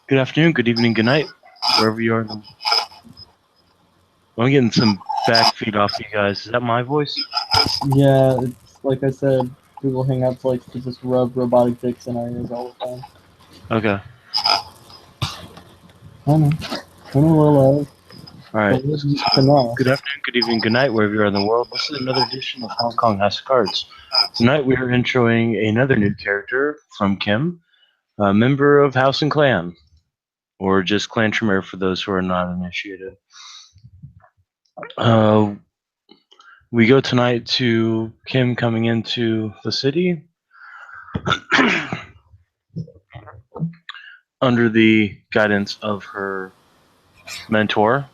Good afternoon, good evening, good night, wherever you are. I'm getting some back feed off you guys. Is that my voice? Yeah, it's like I said, Google Hangouts likes to just rub robotic dicks in our ears all the time. Okay. I know. I know we're alive. Alright. But we're So, Tremere. good afternoon, good evening, good night, wherever you are in the world. This is another edition of Hong Kong House of Cards. Tonight we are introing another new character from Kim, a member of House and Clan, or just Clan Tremere for those who are not initiated. We go tonight to Kim coming into the city under the guidance of her mentor,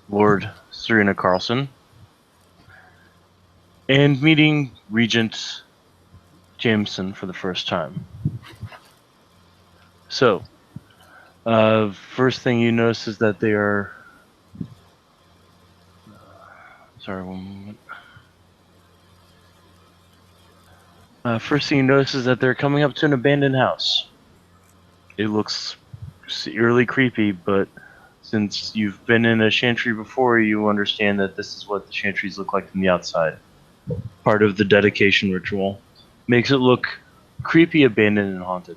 Lord Serena Carlson, and meeting Regent Jameson for the first time. So, first thing you notice is that they are. Sorry, one moment. First thing you notice is that they're coming up to an abandoned house. It looks eerily creepy, but since you've been in a chantry before, you understand that this is what the chantries look like from the outside. Part of the dedication ritual. Makes it look creepy, abandoned, and haunted.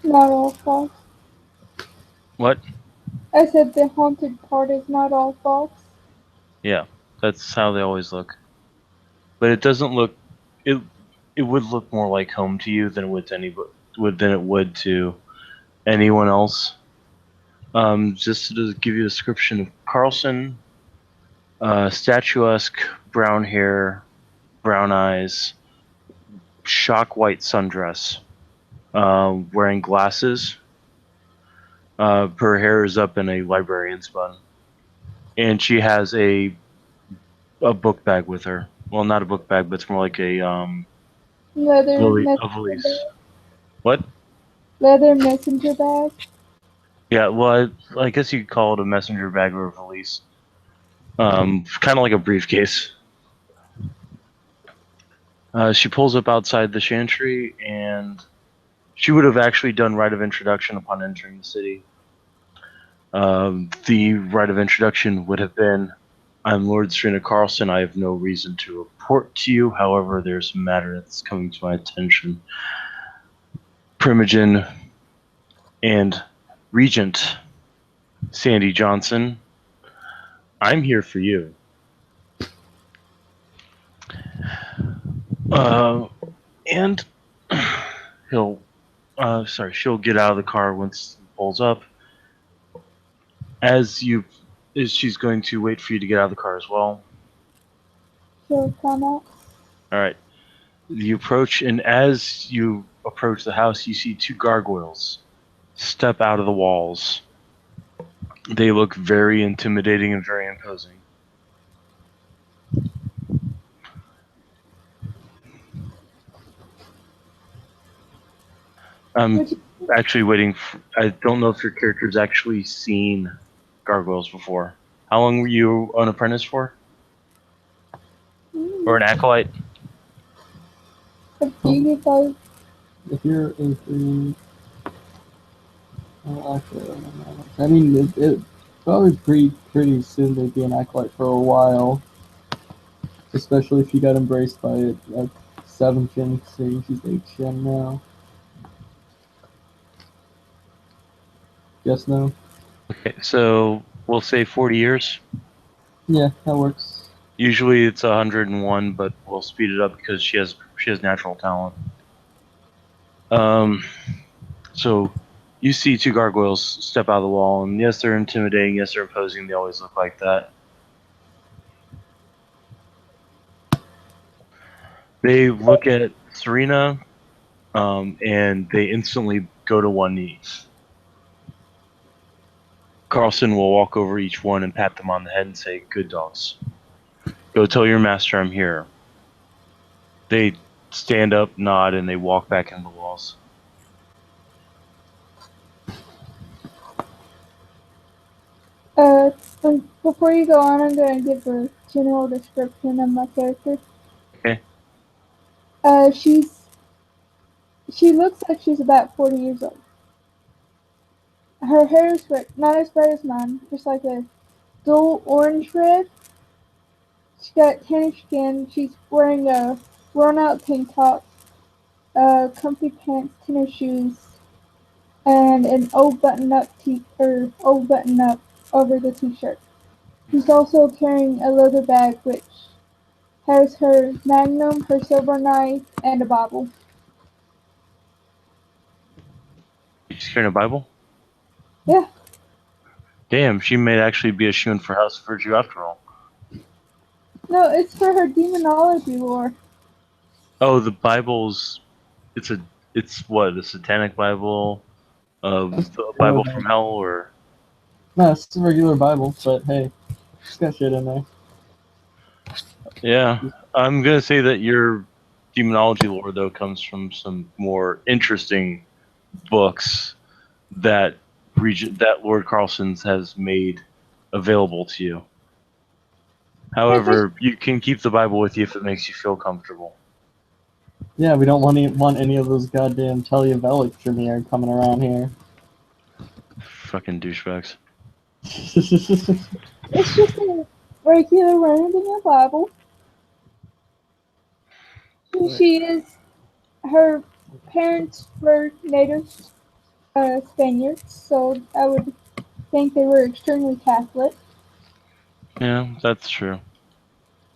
Not all false. What? I said the haunted part is not all false. Yeah, that's how they always look. But it doesn't look. It would look more like home to you than it would to anyone else. Just to give you a description of Carlson, statuesque, brown hair, brown eyes, shock white sundress, wearing glasses. Her hair is up in a librarian's bun, and she has a book bag with her. Well, not a book bag, but it's more like a Leather a messenger valise. bag. What? Leather messenger bag. Yeah, well, I guess you could call it a messenger bag or a valise. Kind of like a briefcase. She pulls up outside the chantry, and she would have actually done rite of introduction upon entering the city. The rite of introduction would have been, I'm Lord Serena Carlson. I have no reason to report to you. However, there's a matter that's coming to my attention. Primogen and Regent Sandy Johnson, I'm here for you. And she'll get out of the car once he pulls up. She's going to wait for you to get out of the car as well. She'll come out. All right. You approach, and as you approach the house, you see two gargoyles step out of the walls. They look very intimidating and very imposing. I'm actually waiting. I don't know if your character's actually seen gargoyles before. How long were you an apprentice for? Or an acolyte? If you're a actually, I mean, it probably pretty soon they'd be an acolyte for a while. Especially if you got embraced by it at 7th gen, seeing she's 8th gen now. Yes, no? Okay, so we'll say 40 years. Yeah, that works. Usually it's 101, but we'll speed it up because she has natural talent. So you see two gargoyles step out of the wall, and yes, they're intimidating. Yes, they're imposing. They always look like that. They look at Serena, and they instantly go to one knee. Carlson will walk over each one and pat them on the head and say, "Good dogs. Go tell your master I'm here." They stand up, nod, and they walk back into the walls. Before you go on, I'm gonna give a general description of my character. Okay. She looks like she's about 40 years old. Her hair is red, not as bright as mine, just like a dull orange red. She's got tannish skin. She's wearing a worn-out tank top, comfy pants, tennis shoes, and an old old button-up over the t-shirt. She's also carrying a leather bag which has her magnum, her silver knife, and a Bible. She's carrying a Bible? Yeah. Damn, she may actually be a shoo-in for House of Virtue after all. No, it's for her demonology lore. Oh, the Bible's... It's what, a satanic Bible? A Bible from hell, or... No, it's a regular Bible, but hey, she's got shit in there. Yeah, I'm gonna say that your demonology lore, though, comes from some more interesting books that Lord Carlson's has made available to you. However, you can keep the Bible with you if it makes you feel comfortable. Yeah, we don't want any of those goddamn Televelic Tremere coming around here. Fucking douchebags. It's just a regular random Bible. She is. Her parents were native Spaniards, so I would think they were extremely Catholic. Yeah, that's true.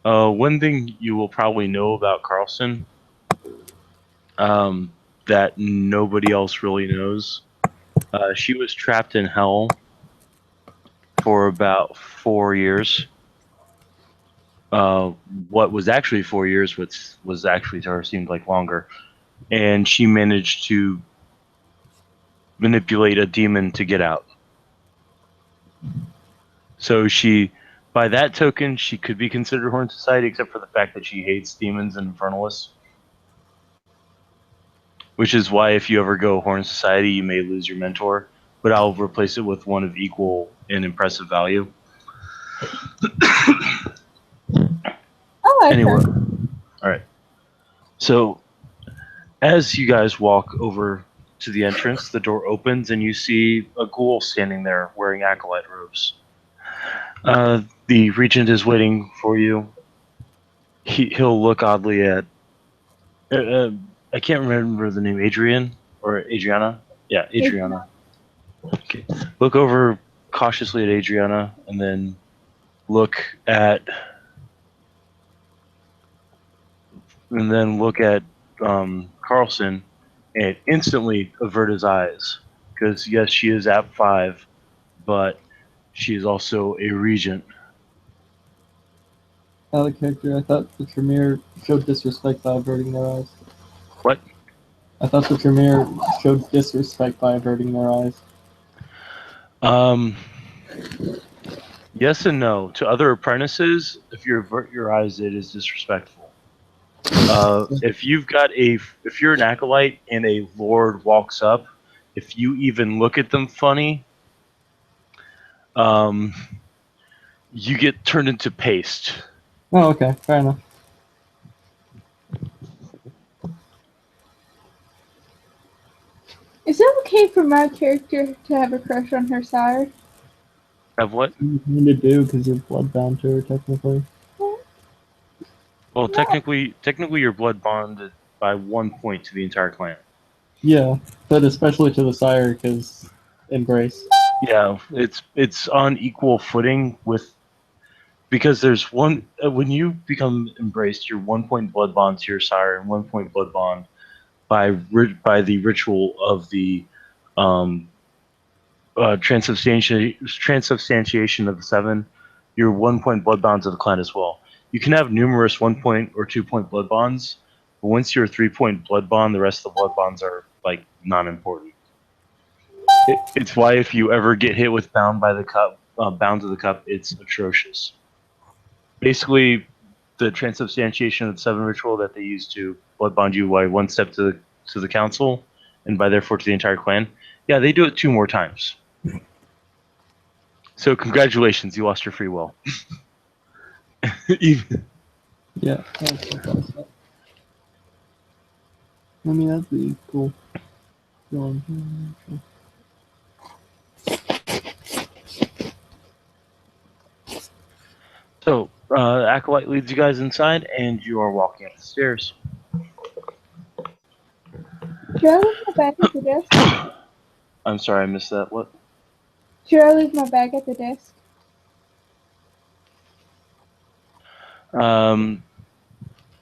One thing you will probably know about Carlson, that nobody else really knows, she was trapped in hell for about 4 years. What was actually 4 years, which was actually to her seemed like longer, and she managed to manipulate a demon to get out. So by that token, she could be considered Horn Society, except for the fact that she hates demons and infernalists. Which is why if you ever go Horn Society, you may lose your mentor, but I'll replace it with one of equal and impressive value. I like Anyway, her. all right. So as you guys walk over to the entrance, the door opens and you see a ghoul standing there wearing acolyte robes. The regent is waiting for you. He'll look oddly at. I can't remember the name. Adrian or Adriana? Yeah, Adriana. Okay. Look over cautiously at Adriana, and then look at Carlson, and instantly avert his eyes because yes, she is at 5, but she is also a regent. Out of character, I thought the Tremere showed disrespect by averting their eyes. What? I thought the Tremere showed disrespect by averting their eyes. Yes and no. To other apprentices, if you avert your eyes, it is disrespectful. If you're an acolyte and a lord walks up, if you even look at them funny, you get turned into paste. Oh, okay, fair enough. Is it okay for my character to have a crush on her sire? Have what? You need to do because you're bloodbound to her, technically. Well, No. technically, you're blood bonded by 1 point to the entire clan. Yeah, but especially to the sire because embrace. Yeah, it's on equal footing with because there's one when you become embraced, you're 1 point blood bond to your sire and 1 point blood bond by the ritual of the um, transubstantiation of the 7. You're 1 point blood bonds of the clan as well. You can have numerous 1 point or 2 point blood bonds, but once you're a 3 point blood bond, the rest of the blood bonds are like non-important. It's why if you ever get hit with bound to the cup, it's atrocious. Basically, the transubstantiation of the 7 ritual that they use to blood bond you by 1 step to the council, and by therefore to the entire clan. Yeah, they do it 2 more times. So congratulations, you lost your free will. Yeah. I mean, that'd be cool. Going- So, Acolyte leads you guys inside, and you are walking up the stairs. Should I leave my bag at the desk? I'm sorry, I missed that. What? Should I leave my bag at the desk?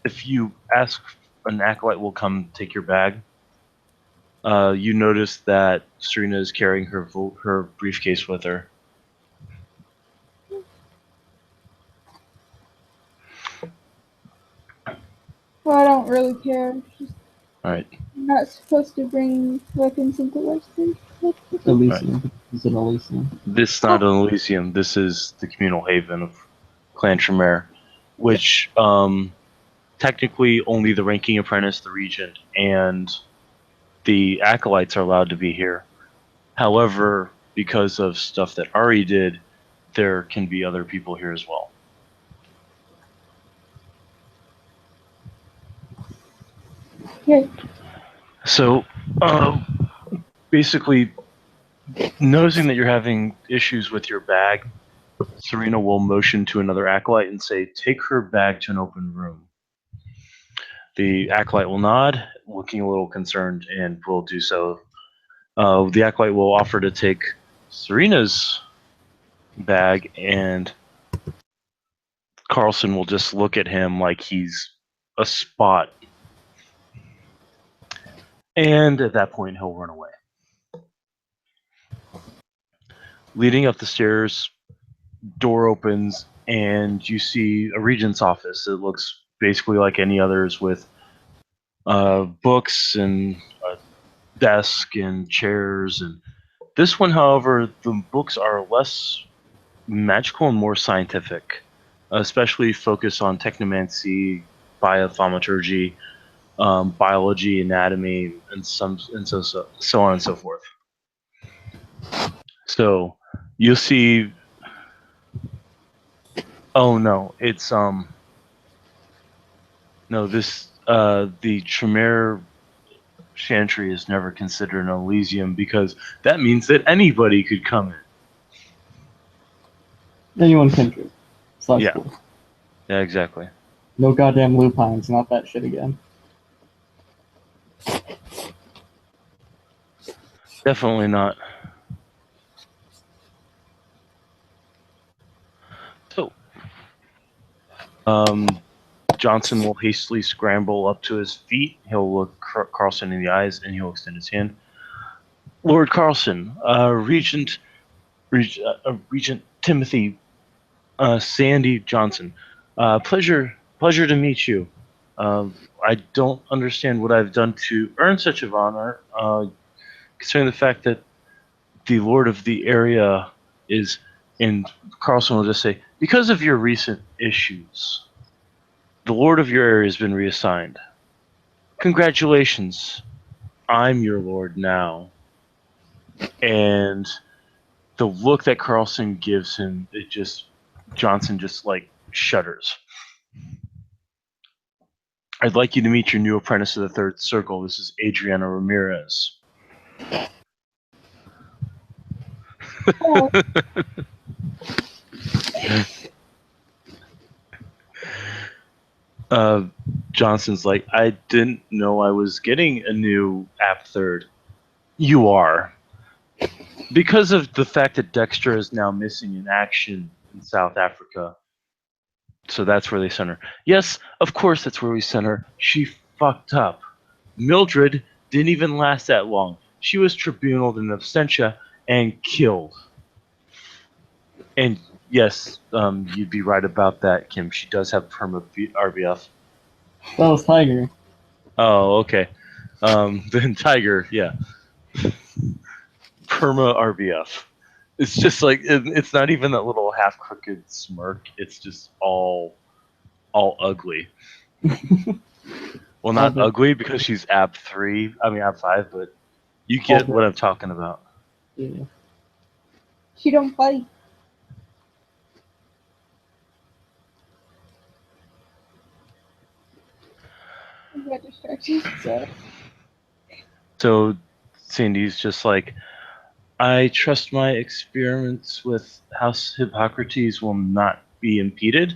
If you ask, an Acolyte will come take your bag. You notice that Serena is carrying her briefcase with her. Well, I don't really care. Just All right. not supposed to bring weapons into Western. Elysium. Is it Elysium? This is not an Elysium. This is the communal haven of Clan Tremere, which technically only the ranking apprentice, the regent, and the acolytes are allowed to be here. However, because of stuff that Ari did, there can be other people here as well. Okay. So, basically, noticing that you're having issues with your bag, Serena will motion to another acolyte and say, "Take her bag to an open room." The acolyte will nod, looking a little concerned, and will do so. The acolyte will offer to take Serena's bag, and Carlson will just look at him like he's a spot. And at that point, he'll run away. Leading up the stairs, door opens, and you see a regent's office. It looks basically like any others with books and a desk and chairs. And this one, however, the books are less magical and more scientific, especially focused on technomancy, biothaumaturgy, biology, anatomy, and so on and so forth. So you'll see. Oh no, it's no, this the Tremere Chantry is never considered an Elysium because that means that anybody could come in. Anyone can do. Slash Yeah. school. Yeah, exactly. No goddamn lupines, not that shit again. Definitely not. So, Johnson will hastily scramble up to his feet. He'll look Carlson in the eyes and he'll extend his hand. Lord Carlson, Regent Timothy, Sandy Johnson. Pleasure to meet you. I don't understand what I've done to earn such an honor, considering the fact that the Lord of the area is, and Carlson will just say, because of your recent issues, the Lord of your area has been reassigned. Congratulations. I'm your Lord now. And the look that Carlson gives him, Johnson just like shudders. I'd like you to meet your new apprentice of the Third Circle. This is Adriana Ramirez. Oh, Johnson's like, I didn't know I was getting a new app third. You are. Because of the fact that Dexter is now missing in action in South Africa. So that's where they sent her. Yes, of course that's where we sent her. She fucked up. Mildred didn't even last that long. She was tribunaled in absentia and killed. And yes, you'd be right about that, Kim. She does have perma RBF. That was Tiger. Oh, okay. Then Tiger, yeah. Perma RBF. It's just like it's not even that little half crooked smirk. It's just all ugly. Well, not ugly because she's AB 3. I mean AB 5, but you get what I'm talking about. Yeah. she don't play. I got distracted. So, So Sandy's just like, I trust my experiments with House Hippocrates will not be impeded.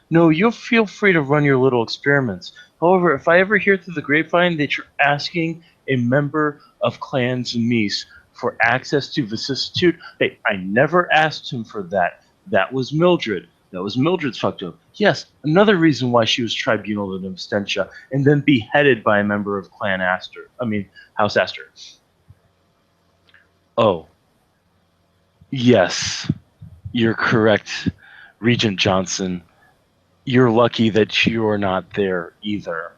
No, you'll feel free to run your little experiments. However, if I ever hear through the grapevine that you're asking a member of Clan Mies for access to vicissitude, hey, I never asked him for that. That was Mildred. That was Mildred's fucked up. Yes, another reason why she was tribunal in absentia and then beheaded by a member of Clan Astor. I mean, House Astor. Oh, yes, you're correct, Regent Johnson. You're lucky that you're not there either.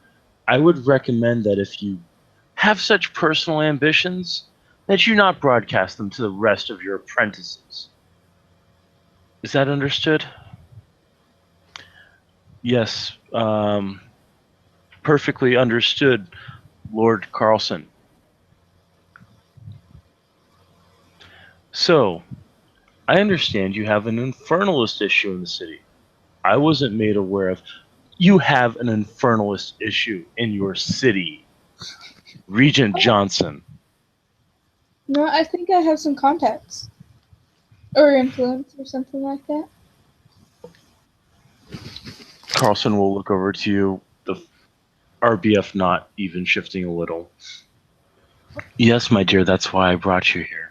I would recommend that if you have such personal ambitions, that you not broadcast them to the rest of your apprentices. Is that understood? Yes, perfectly understood, Lord Carlson. So, I understand you have an infernalist issue in the city. I wasn't made aware of. You have an infernalist issue in your city, Regent Johnson. No, I think I have some contacts. Or influence or something like that. Carlson will look over to you, the RBF not even shifting a little. Yes, my dear, that's why I brought you here.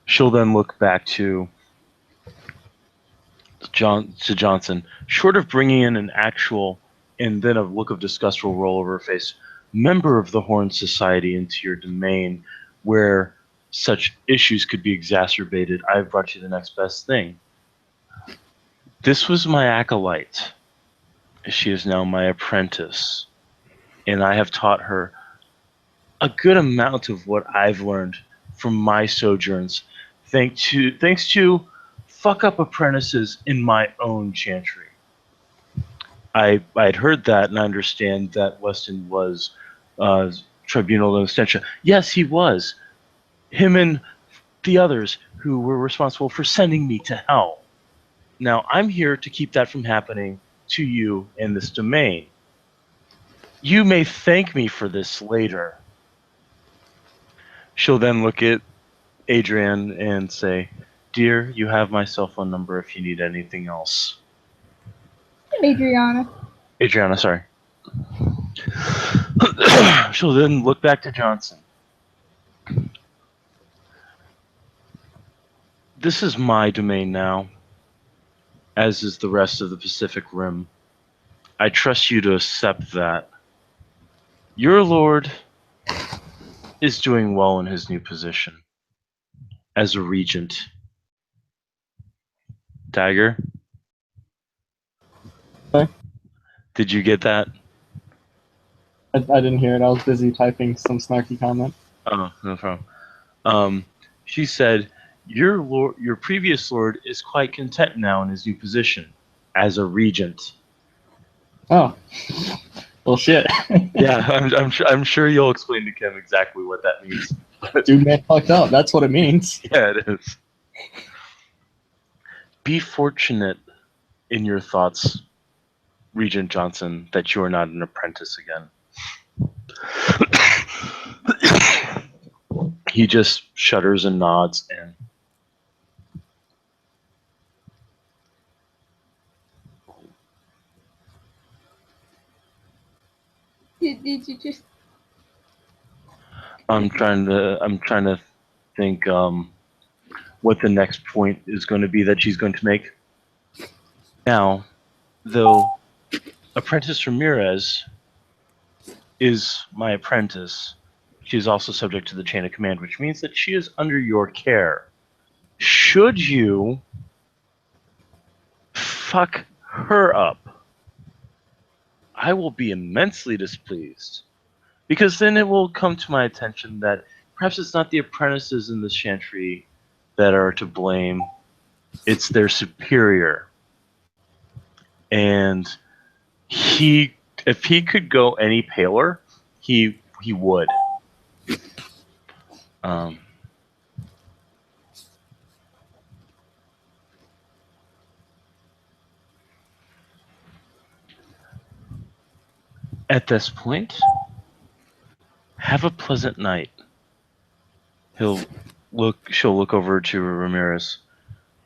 She'll then look back to Johnson. Short of bringing in an actual, and then a look of disgust will roll over her face, member of the Horn Society into your domain where such issues could be exacerbated, I've brought you the next best thing. This was my acolyte. She is now my apprentice, and I have taught her a good amount of what I've learned from my sojourns, thanks to fuck up apprentices in my own chantry. I'd heard that, and I understand that Weston was tribunal of extension. Yes, he was. Him and the others who were responsible for sending me to hell. Now I'm here to keep that from happening to you in this domain. You may thank me for this later. She'll then look at Adrian and say, Dear, you have my cell phone number if you need anything else. Adriana. Adriana, sorry. She'll then look back to Johnson. This is my domain now, as is the rest of the Pacific Rim. I trust you to accept that. Your lord is doing well in his new position as a regent. Tiger, Okay. did you get that? I didn't hear it. I was busy typing some snarky comment. Oh, no problem. She said, your previous lord is quite content now in his new position as a regent. Oh. Well, shit. Yeah, I'm sure you'll explain to Kim exactly what that means. Dude, man, fucked up. That's what it means. Yeah, it is. Be fortunate in your thoughts, Regent Johnson, that you are not an apprentice again. He just shudders and nods and Did you just... I'm trying to think what the next point is going to be that she's going to make. Now, though Apprentice Ramirez is my apprentice, she is also subject to the chain of command, which means that she is under your care. Should you fuck her up, I will be immensely displeased. Because then it will come to my attention that perhaps it's not the apprentices in the chantry that are to blame, it's their superior. And if he could go any paler, he would. Um, At this point, have a pleasant night. She'll look over to Ramirez.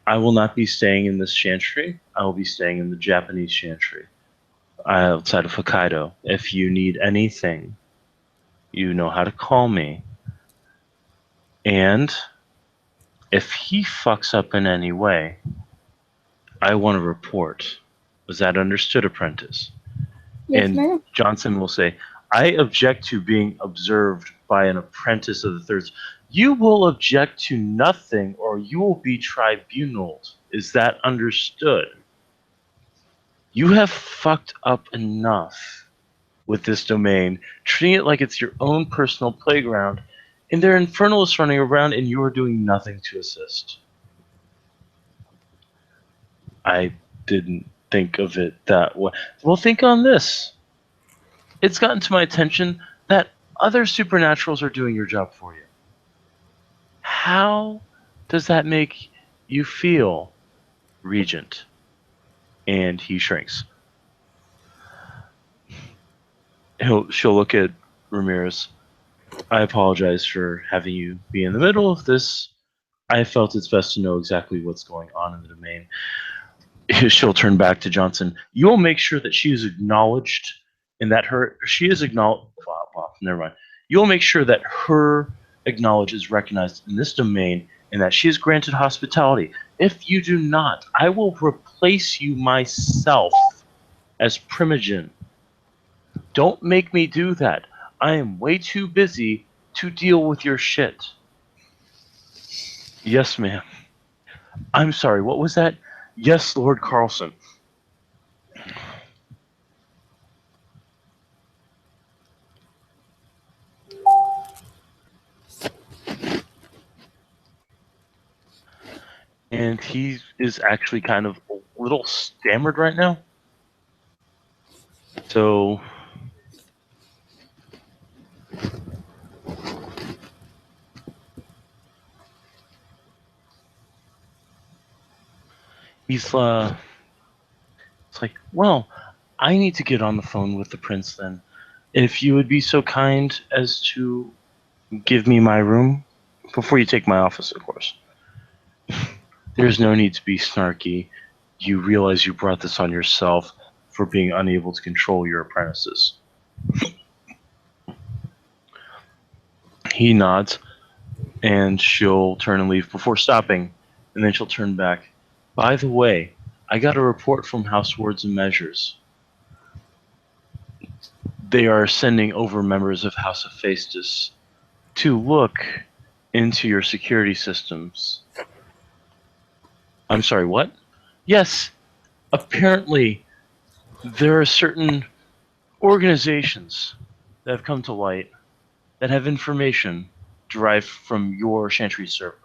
I will not be staying in this chantry. I will be staying in the Japanese chantry outside of Hokkaido. If you need anything, you know how to call me. And if he fucks up in any way, I want a report. Was that understood, apprentice? Yes, And ma'am. Johnson will say, I object to being observed by an apprentice of the thirds. You will object to nothing or you will be tribunaled. Is that understood? You have fucked up enough with this domain, treating it like it's your own personal playground, and there are infernalists running around and you are doing nothing to assist. I didn't think of it that way. Well, think on this. It's gotten to my attention that other supernaturals are doing your job for you. How does that make you feel, Regent? And he shrinks. She'll look at Ramirez. I apologize for having you be in the middle of this. I felt it's best to know exactly what's going on in the domain. She'll turn back to Johnson. You will make sure that she is acknowledged and that she is acknowledged. Never mind. You will make sure that her acknowledge is recognized in this domain and that she is granted hospitality. If you do not, I will replace you myself as Primogen. Don't make me do that. I am way too busy to deal with your shit. Yes, ma'am. I'm sorry, what was that? Yes, Lord Carlson. And he is actually kind of a little stammered right now. So he's it's like, well, I need to get on the phone with the prince then. If you would be so kind as to give me my room before you take my office, of course. There's no need to be snarky. You realize you brought this on yourself for being unable to control your apprentices. He nods, and she'll turn and leave before stopping, and then she'll turn back. By the way, I got a report from House Words and Measures. They are sending over members of House Hephaestus to look into your security systems. I'm sorry, what? Yes, apparently there are certain organizations that have come to light that have information derived from your Chantry server.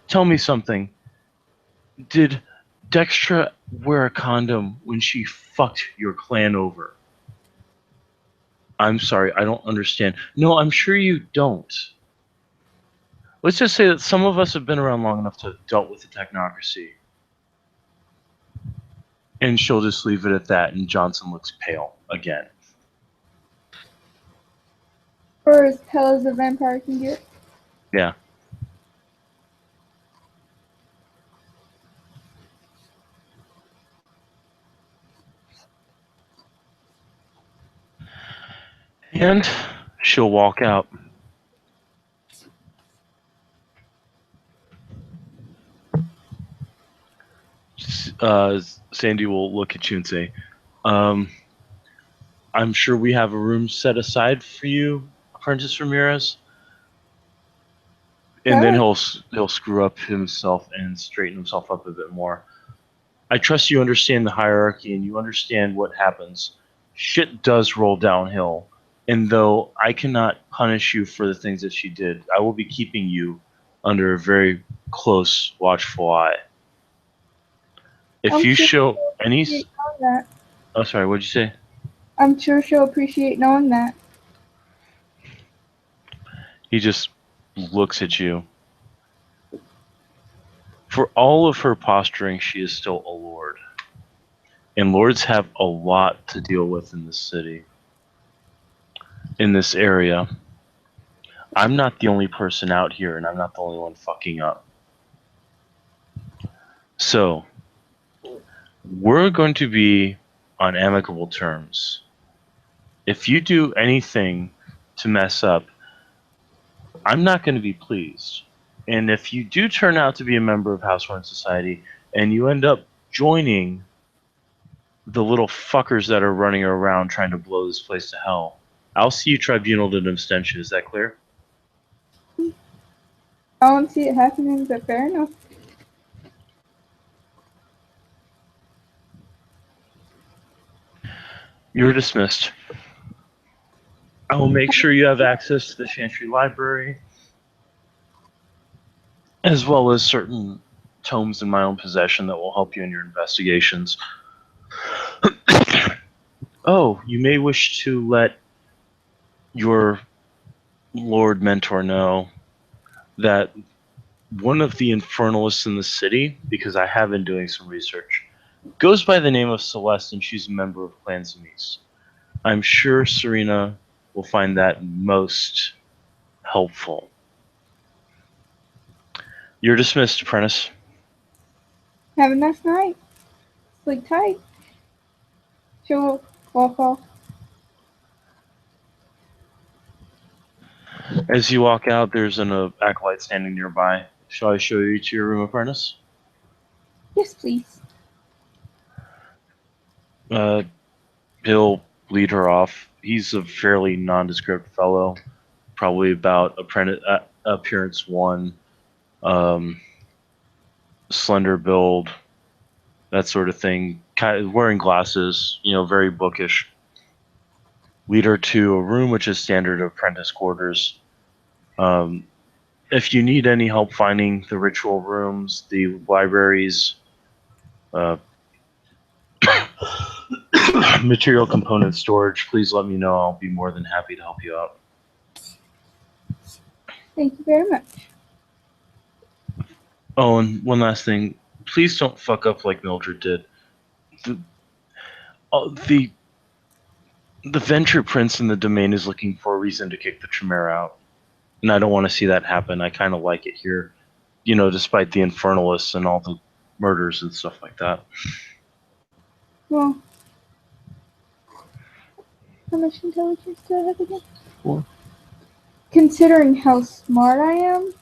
Tell me something. Did Dextra wear a condom when she fucked your clan over? I'm sorry, I don't understand. No, I'm sure you don't. Let's just say that some of us have been around long enough to have dealt with the technocracy. And she'll just leave it at that, and Johnson looks pale again. Or as pale as a vampire can get. Yeah. And she'll walk out. Sandy will look at you and say, I'm sure we have a room set aside for you, Apprentice Ramirez. And then he'll screw up himself and straighten himself up a bit more. I trust you understand the hierarchy and you understand what happens. Shit does roll downhill. And though I cannot punish you for the things that she did, I will be keeping you under a very close, watchful eye. If I'm you sure show any... that. Oh, sorry, what'd you say? I'm sure she'll appreciate knowing that. He just looks at you. For all of her posturing, she is still a lord. And lords have a lot to deal with in this city. in this area. I'm not the only person out here, and I'm not the only one fucking up. So, we're going to be on amicable terms. If you do anything to mess up, I'm not going to be pleased. And if you do turn out to be a member of Housewarming Society and you end up joining the little fuckers that are running around trying to blow this place to hell, I'll see you tribunaled in abstention. Is that clear? I don't see it happening, but fair enough. You're dismissed. I will make sure you have access to the Chantry Library, as well as certain tomes in my own possession that will help you in your investigations. Oh, you may wish to let your Lord Mentor know that one of the infernalists in the city, because I have been doing some research, goes by the name of Celeste, and she's a member of Clan Zemis. I'm sure Serena will find that most helpful. You're dismissed, apprentice. Have a nice night. Sleep tight. She'll walk off. As you walk out, there's an acolyte standing nearby. Shall I show you to your room, apprentice? Yes, please. He'll lead her off. He's a fairly nondescript fellow, probably about appearance 1, slender build, that sort of thing. Kind of wearing glasses, very bookish. Lead her to a room which is standard apprentice quarters. If you need any help finding the ritual rooms, the libraries, material component storage, please let me know. I'll be more than happy to help you out. Thank you very much. Oh, and one last thing. Please don't fuck up like Mildred did. The Venture Prince in the domain is looking for a reason to kick the Tremere out. And I don't want to see that happen. I kind of like it here, despite the Infernalists and all the murders and stuff like that. Well, how much intelligence do I have again? 4. Considering how smart I am,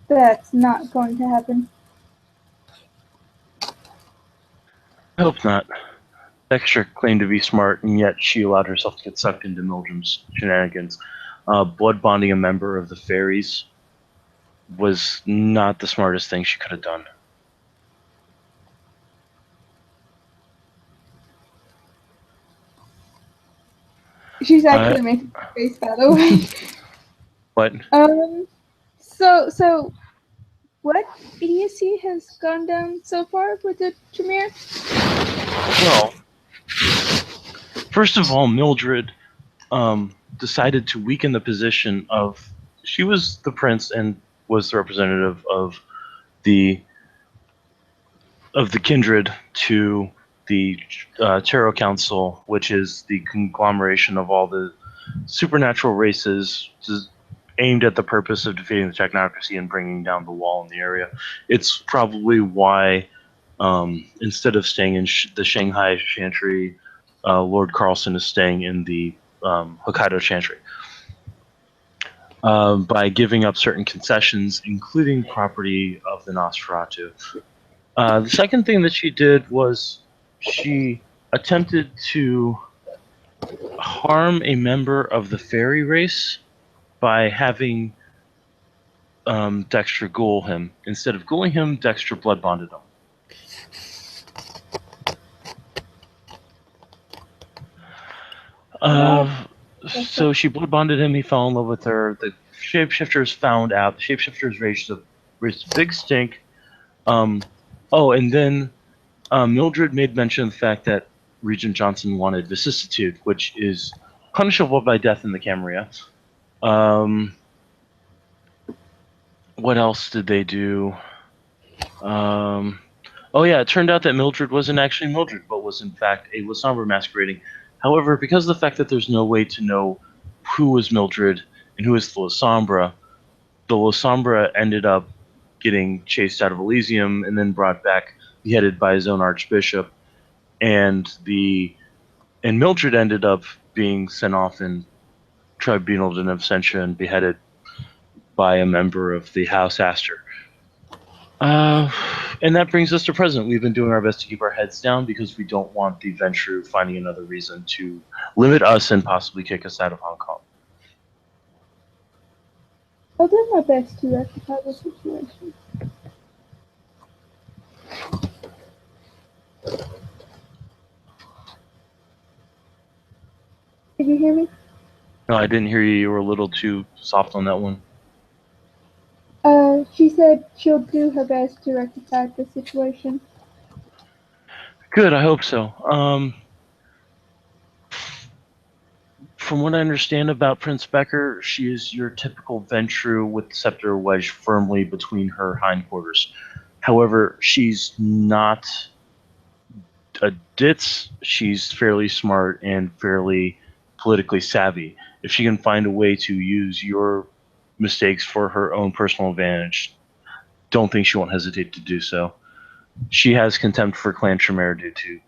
that's not going to happen. I hope not. Dexter claimed to be smart, and yet she allowed herself to get sucked into Mildred's shenanigans. Blood bonding a member of the fairies was not the smartest thing she could have done. She's actually making a face, by the way. What? So, what idiocy has gone down so far with the Tremere? Well, first of all, Mildred decided to weaken the position of. She was the prince and was the representative of the kindred to the Tarot Council, which is the conglomeration of all the supernatural races aimed at the purpose of defeating the technocracy and bringing down the wall in the area. It's probably why, instead of staying in the Shanghai Chantry, Lord Carlson is staying in the Hokkaido Chantry. By giving up certain concessions, including property of the Nosferatu. The second thing that she did was she attempted to harm a member of the fairy race by having Dexter ghoul him. Instead of ghouling him, Dexter blood bonded him. So she blood bonded him. He fell in love with her. The shapeshifters found out. The shapeshifters raised a big stink. And then Mildred made mention of the fact that Regent Johnson wanted vicissitude, which is punishable by death in the Camarilla. What else did they do? It turned out that Mildred wasn't actually Mildred, but was in fact a Lasombra masquerading. However, because of the fact that there's no way to know who was Mildred and who was the Lasombra. The Lasombra ended up getting chased out of Elysium and then brought back, beheaded by his own archbishop, and Mildred ended up being sent off in tribunal in absentia and beheaded by a member of the House Astor. And that brings us to present. We've been doing our best to keep our heads down because we don't want the Ventrue finding another reason to limit us and possibly kick us out of Hong Kong. I'll do my best to rectify the situation. Did you hear me? No, I didn't hear you. You were a little too soft on that one. She said she'll do her best to rectify the situation. Good, I hope so. From what I understand about Prince Becker, she is your typical Ventrue with the scepter wedged firmly between her hindquarters. However, she's not a ditz. She's fairly smart and fairly politically savvy. If she can find a way to use your mistakes for her own personal advantage, don't think she won't hesitate to do so. She has contempt for Clan Tremere due to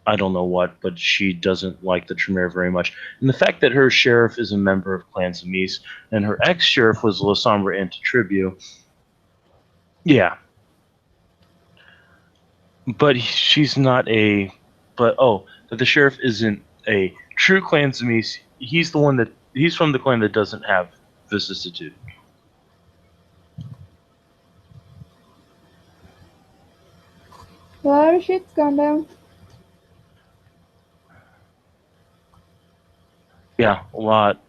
I don't know what, but she doesn't like the Tremere very much. And the fact that her sheriff is a member of Clan Samis and her ex-sheriff was Lasombra Antitribu, yeah. But she's not a. But that the sheriff isn't a true Clan Samis. He's the one that he's from the clan that doesn't have vicissitude. A lot of shit's gone down. Yeah, a lot.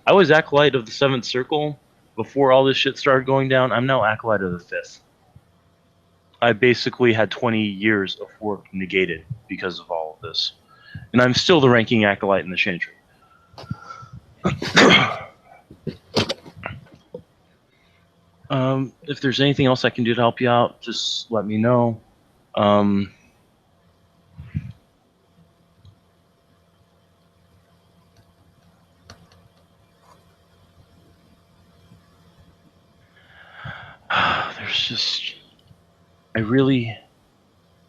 I was acolyte of the Seventh Circle before all this shit started going down. I'm now acolyte of the Fifth. I basically had 20 years of work negated because of all of this. And I'm still the ranking acolyte in the Chantry. If there's anything else I can do to help you out, just let me know. There's just... I really,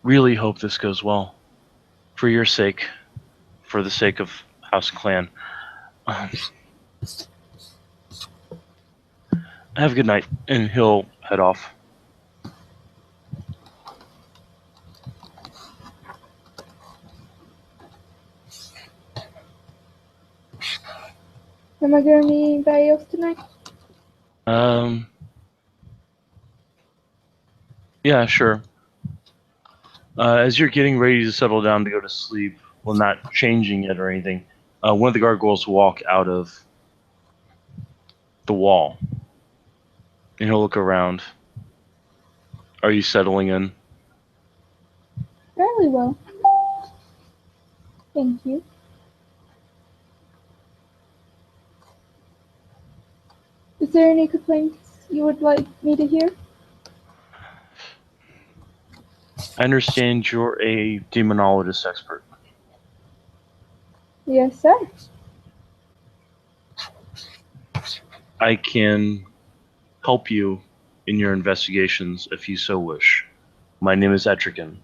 really hope this goes well. For your sake. For the sake of House and Clan. Have a good night. And he'll head off. Am I gonna meet anybody else tonight? Yeah, sure. As you're getting ready to settle down to go to sleep, well, not changing it or anything, one of the gargoyles walk out of the wall. And he'll look around. Are you settling in? Fairly well. Thank you. Is there any complaints you would like me to hear? I understand you're a demonologist expert. Yes, sir. I can help you in your investigations if you so wish. My name is Etrigan.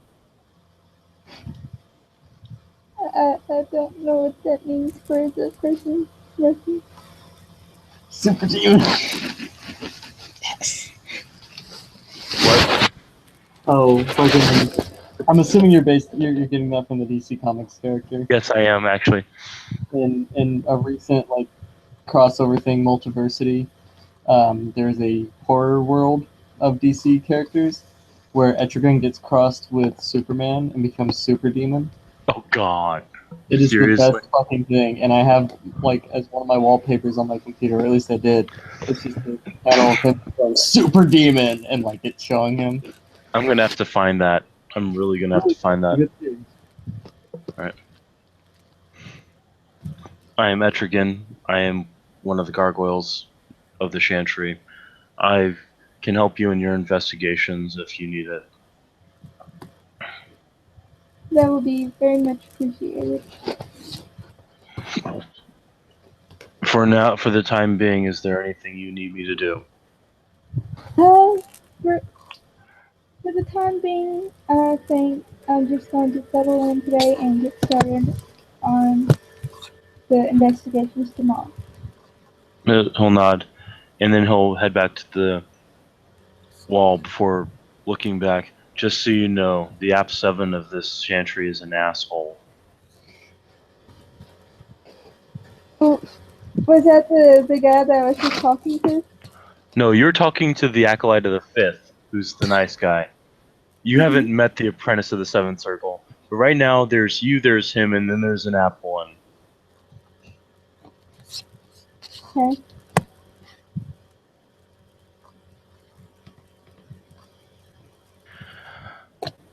I don't know what that means for the person working. Super demon. What? Oh, fucking. I'm assuming you're getting that from the DC Comics character. Yes, I am actually. In a recent crossover thing, Multiversity, there's a horror world of DC characters where Etrigan gets crossed with Superman and becomes Super Demon. Oh God. It is Seriously? the best fucking thing, and I have as one of my wallpapers on my computer, or at least I did. It's just the title of him going Super Demon, and it's showing him. I'm gonna have to find that. I'm really gonna have to find that. Alright. I am Etrigan. I am one of the gargoyles of the Chantry. I can help you in your investigations if you need it. That would be very much appreciated. For now, for the time being, is there anything you need me to do? Uh, for, for the time being, I think I'm just going to settle in today and get started on the investigations tomorrow. He'll nod, and then he'll head back to the wall before looking back. Just so you know, the App 7 of this chantry is an asshole. Oh, was that the guy that I was just talking to? No, you're talking to the Acolyte of the Fifth, who's the nice guy. You haven't met the Apprentice of the Seventh Circle. But right now, there's you, there's him, and then there's an App 1. Okay.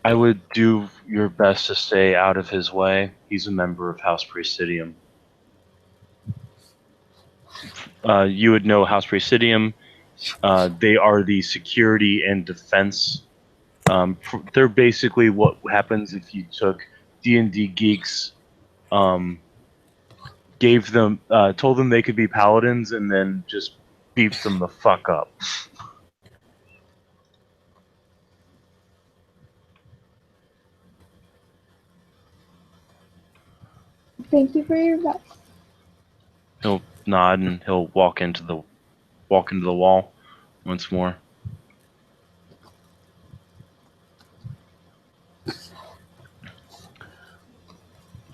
I would do your best to stay out of his way. He's a member of House Praesidium. You would know House Praesidium. They are the security and defense. They're basically what happens if you took D&D geeks, gave them, told them they could be paladins, and then just beefed them the fuck up. Thank you for your advice. He'll nod and he'll walk into the wall once more.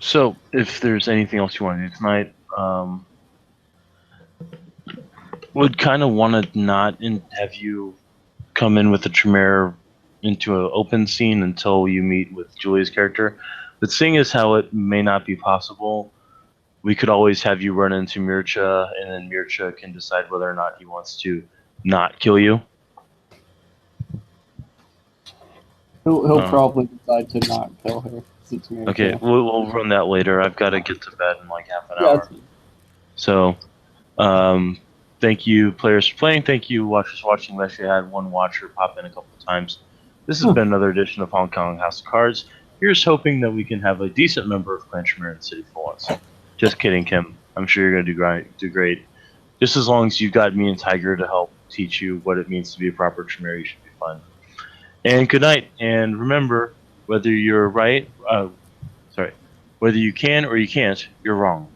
So, if there's anything else you want to do tonight, would kind of want to not have you come in with the Tremere into an open scene until you meet with Julia's character. But seeing as how it may not be possible, we could always have you run into Mircha, and then Mircha can decide whether or not he wants to not kill you. He'll probably decide to not kill her. Okay, we'll run that later. I've got to get to bed in like half an hour. Yeah, So, thank you, players, for playing. Thank you, watchers, for watching. We actually had one watcher pop in a couple of times. This has been another edition of Hong Kong House of Cards. Here's hoping that we can have a decent member of Clan Tremere in the city for once. Just kidding, Kim. I'm sure you're going to do great. Just as long as you've got me and Tiger to help teach you what it means to be a proper Tremere, you should be fine. And good night. And remember, whether you're right, whether you can or you can't, you're wrong.